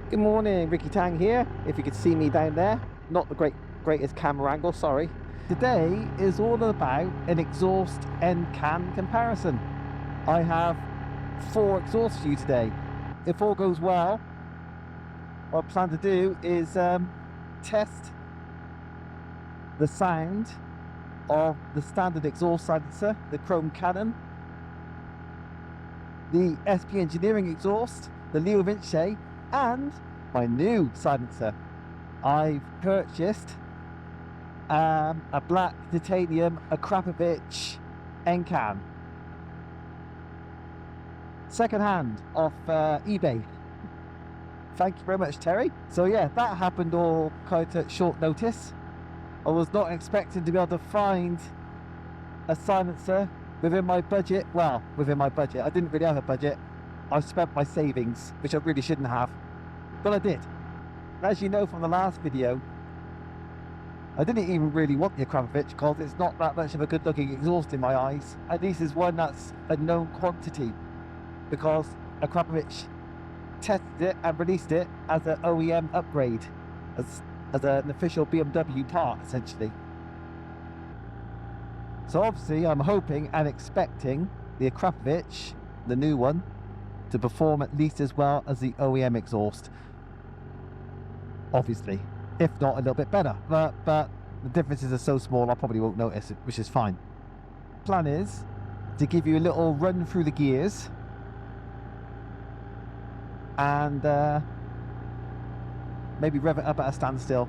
Good morning, Ricky Tang here. If you could see me down there, not the greatest camera angle, sorry. Today is all about an exhaust end can comparison. I have 4 exhausts for you today. If all goes well, what I plan to do is test the sound of the standard exhaust silencer, the chrome cannon, the SP Engineering exhaust, the LeoVince, and my new silencer. I've purchased a black titanium Akrapovic end can, second hand off eBay. Thank you very much, Terry. So yeah, that happened all quite at short notice. I was not expecting to be able to find a silencer within my budget. Well, within my budget. I didn't really have a budget. I spent my savings, which I really shouldn't have, but I did. As you know from the last video, I didn't even really want the Akrapovic because it's not that much of a good looking exhaust in my eyes. At least it's one that's a known quantity, because Akrapovic tested it and released it as an OEM upgrade, as an official BMW part essentially. So obviously I'm hoping and expecting the Akrapovic, the new one, to perform at least as well as the OEM exhaust. Obviously, if not a little bit better, but the differences are so small I probably won't notice it, which is fine. Plan is to give you a little run through the gears and maybe rev it up at a standstill.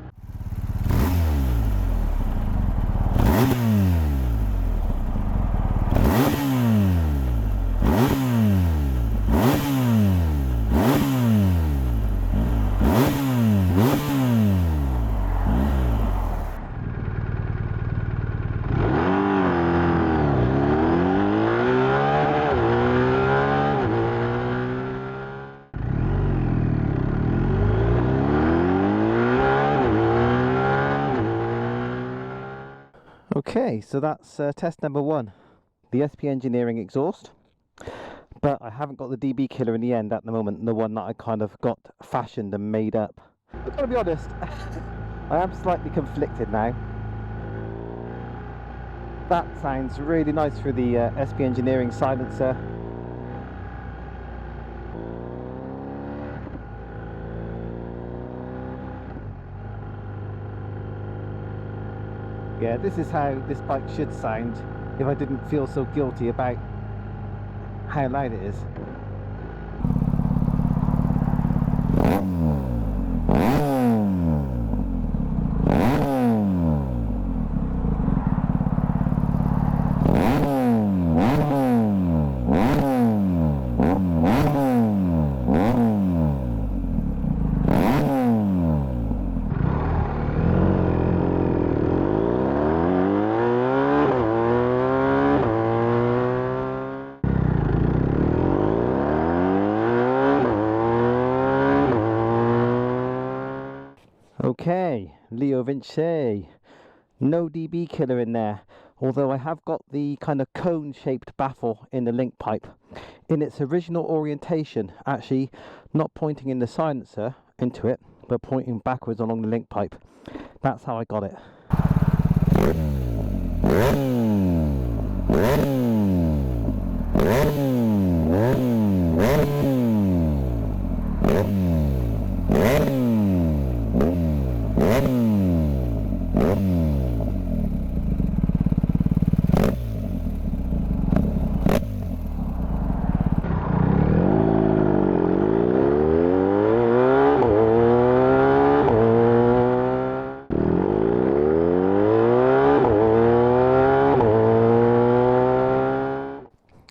Okay, so that's test number 1, the SP Engineering exhaust, but I haven't got the DB killer in the end at the moment, the one that I kind of got fashioned and made up. I've got to be honest, I am slightly conflicted now. That sounds really nice through the SP Engineering silencer. Yeah, this is how this bike should sound if I didn't feel so guilty about how loud it is. Okay, LeoVince, no DB killer in there, although I have got the kind of cone shaped baffle in the link pipe in its original orientation, actually not pointing in the silencer into it but pointing backwards along the link pipe. That's how I got it.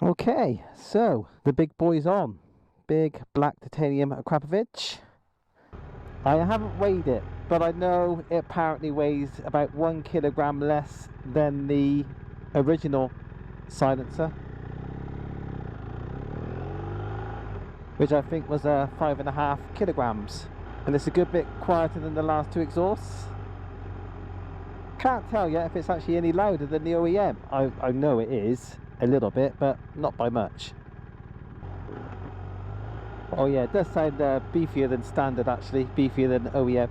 Okay, so the big boy's on. Big black titanium Akrapovic. I haven't weighed it, but I know it apparently weighs about 1 kilogram less than the original silencer, which I think was 5.5 kilograms, and it's a good bit quieter than the last 2 exhausts. Can't tell yet if it's actually any louder than the OEM. I know it is a little bit, but not by much. Oh yeah, it does sound beefier than standard actually, beefier than OEM.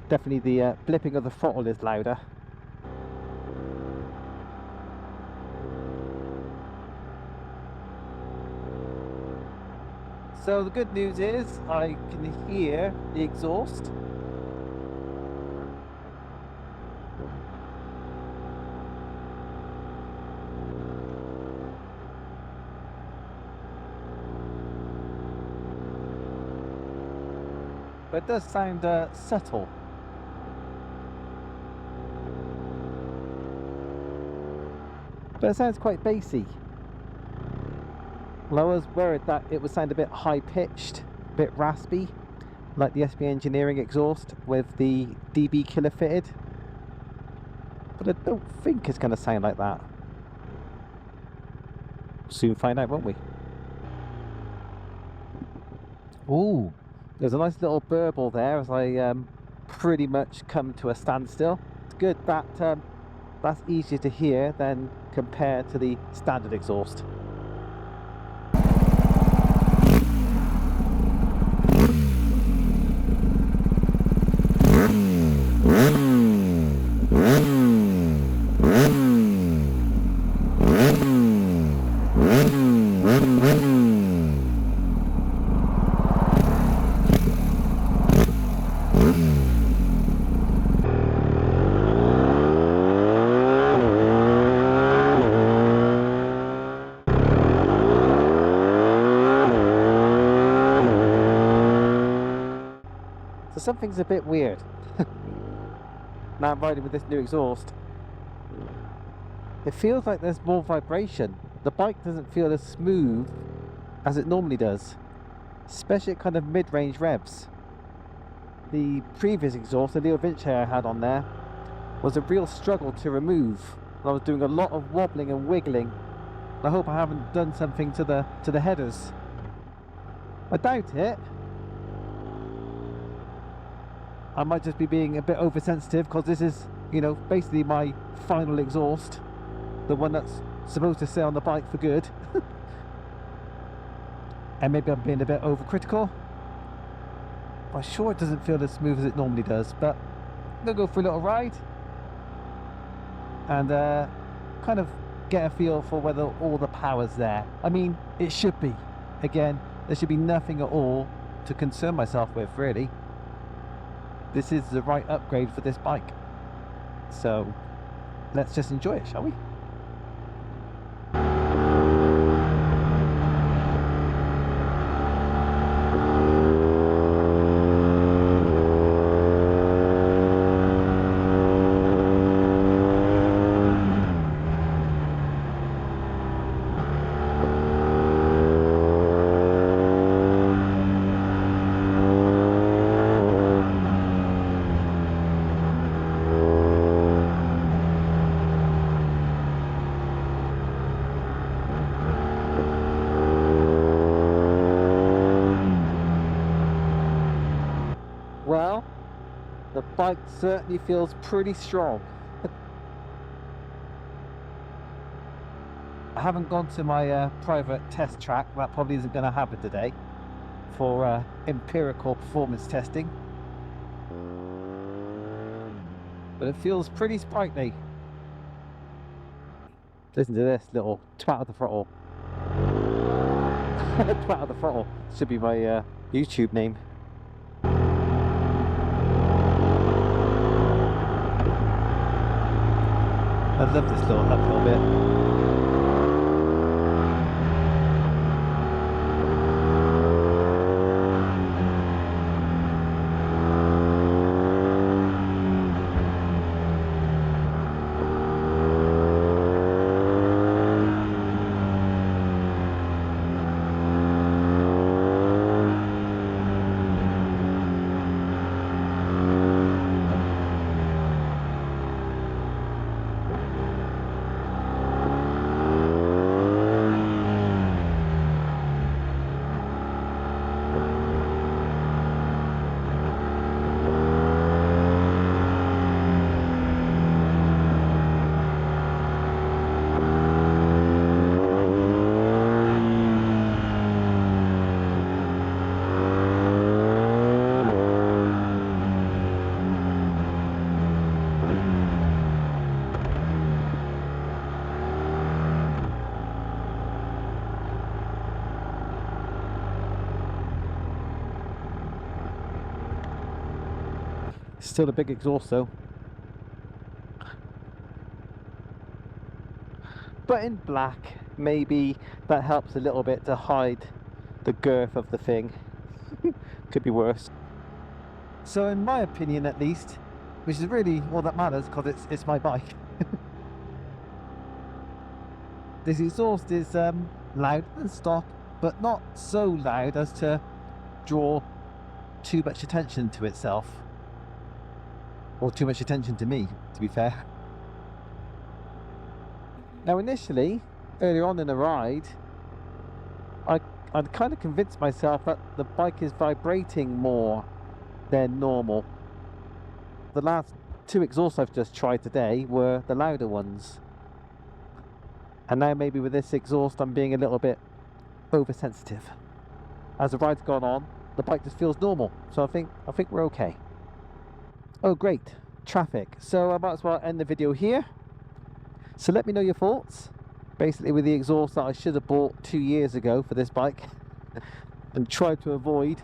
Definitely the blipping of the throttle is louder. So the good news is I can hear the exhaust. But it does sound subtle. But it sounds quite bassy. Well, I was worried that it would sound a bit high-pitched, a bit raspy, like the SB Engineering exhaust with the DB killer fitted. But I don't think it's going to sound like that. Soon find out, won't we? Ooh, there's a nice little burble there as I pretty much come to a standstill. It's good that that's easier to hear than compared to the standard exhaust. So something's a bit weird. Now I'm riding with this new exhaust. It feels like there's more vibration. The bike doesn't feel as smooth as it normally does, especially at kind of mid-range revs. The previous exhaust, the LeoVince I had on there, was a real struggle to remove. I was doing a lot of wobbling and wiggling. I hope I haven't done something to the headers. I doubt it. I might just be being a bit oversensitive because this is, you know, basically my final exhaust, the one that's supposed to stay on the bike for good. And maybe I'm being a bit overcritical. I'm sure it doesn't feel as smooth as it normally does, but I'm gonna go for a little ride and kind of get a feel for whether all the power's there. I mean, it should be. Again, there should be nothing at all to concern myself with, really. This is the right upgrade for this bike. So let's just enjoy it, shall we? Well, the bike certainly feels pretty strong. I haven't gone to my private test track. That probably isn't going to happen today for empirical performance testing. But it feels pretty sprightly. Listen to this little twat of the throttle. Twat of the throttle should be my YouTube name. I love this little uphill bit. Still a big exhaust though. But in black, maybe that helps a little bit to hide the girth of the thing. Could be worse. So in my opinion at least, which is really all that matters because it's my bike, this exhaust is loud and stock, but not so loud as to draw too much attention to itself. Or too much attention to me, to be fair. Now initially, earlier on in the ride, I'd kind of convinced myself that the bike is vibrating more than normal. The last two exhausts I've just tried today were the louder ones. And now maybe with this exhaust I'm being a little bit oversensitive. As the ride's gone on, the bike just feels normal. So I think we're okay. Oh great, traffic. So I might as well end the video here. So let me know your thoughts. Basically with the exhaust that I should have bought 2 years ago for this bike and tried to avoid,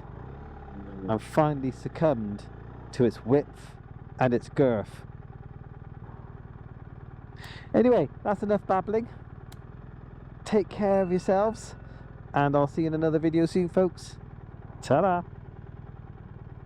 and finally succumbed to its width and its girth. Anyway, that's enough babbling. Take care of yourselves, and I'll see you in another video soon, folks. Ta-da!